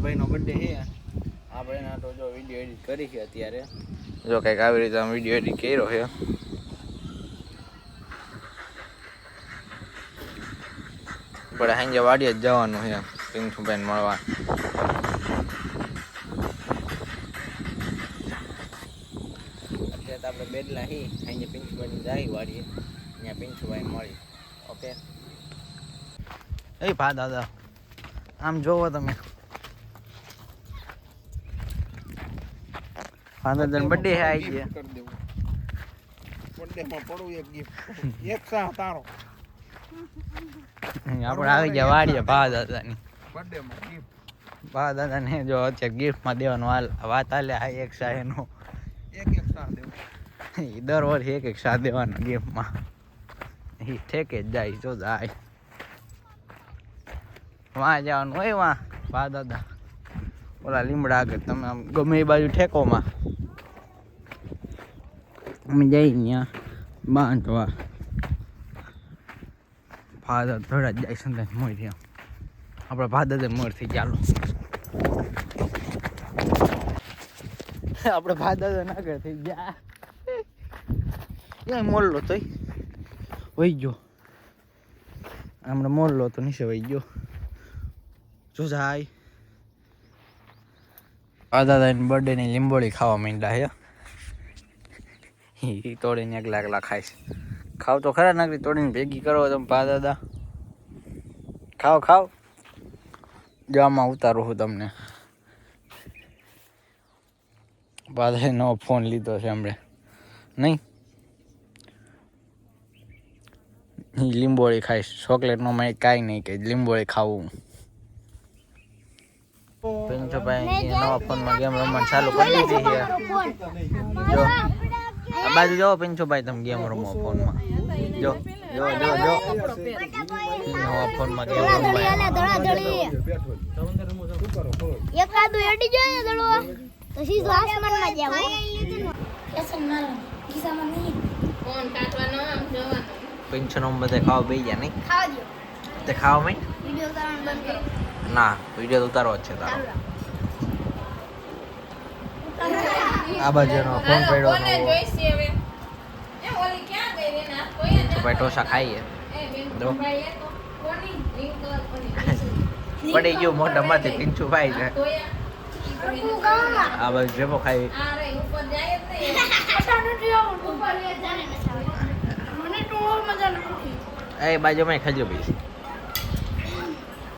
પિન્ટુભાઈનો birthday છે. આપણે ના તો જો વિડીયો એડિટ કરી છે અત્યારે. જો કંઈક આવી રીતે આમ વિડીયો એડિટ કર્યો છે. આપણે સાંજે વાડીએ જ જવાનું છે પિન્ટુભાઈને મળવા. અત્યારે તો આપણે બેડલા હી સાંજે પિન્ટુભાઈને જાય વાડીએ, ત્યાં પિન્ટુભાઈ મળી. ઓકે એ ભા દાદા આમ જોવો તમે, ફાધર બર્થડે હે આવી ગયા. બર્થડે માં પડું એક ગિફ્ટ એક સા તારો આપણે આવી ગયા વાડીએ ભા દાદાની બર્થડે માં ગિફ્ટ. ભા દાદાને જો અત્યારે ગિફ્ટમાં દેવાનો વાત હાલે. આ એક સા એનો એક સા દેવું. દર વર્ષે એક સા દેવાનો ગિફ્ટમાં. એ ઠેકે જ જાય જો જાય વાં જવાનું હોય. વાં ભા દાદા ઓલા લીમડા આગળ તમે આમ ગમે એ બાજુ ઠેકોમાં અમે જઈ ત્યાં બાંધવા. ભાદર થોડા જ જાય સંદાસ મોર થયા. આપણે ભાદર મોર થઈ ચાલો. આપણે ભાદર આગળ થઈ ગયા. એ મોરલો તો વહી ગયો. હમણાં મોરલો તો નીચે વહી ગયો. શું જાય દાદાની બર્થડે ની લીંબોળી ખાવા માંડ્યા છે. એ તોડીને એકલા એકલા ખાઈશ. ખાવ તો ખરા નાખી તોડીને ભેગી કરો તમે ભા દાદા. ખાવ ખાવ. જો આમાં ઉતારું છું તમને. પાછા નવો ફોન લીધો છે હમણે નહીં. લીંબોળી ખાઈશ. ચોકલેટનો મેં કાંઈ નહીં કે લીંબોળી ખાવું. પિન્ટુભાઈ નવા ફોનમાં ગેમ રમવાનું ચાલુ કરી દીધી છે. જો આ બાજુ જો પિન્ટુભાઈ તમે ગેમ રમો ફોનમાં. જો જો જો જો નવા ફોનમાં ગેમ રમવા. એકાદું એડી જાય દડો તો સીધો આસમાનમાં જાવ. ફોન કાટવાનો આમ જવાનો. પિન્ટુનો બધે ખાવા બેસી ગયા નહીં. ખાવા દો. તે ખાવા મેં વિડિયો ઉતારવાનું બંધ કરો. ના વિડીયો તો ઉતારવો જ છે તારો. આ બાજુનો ફોન પડ્યો ભાઈ ઢોસા ખાઈએ. પડી ગયું મોઢામાંથી પિન્ટુભાઈ ને. આ બાજુ જેવો ખાઈ. એ બાજુમાં ખજો ભાઈ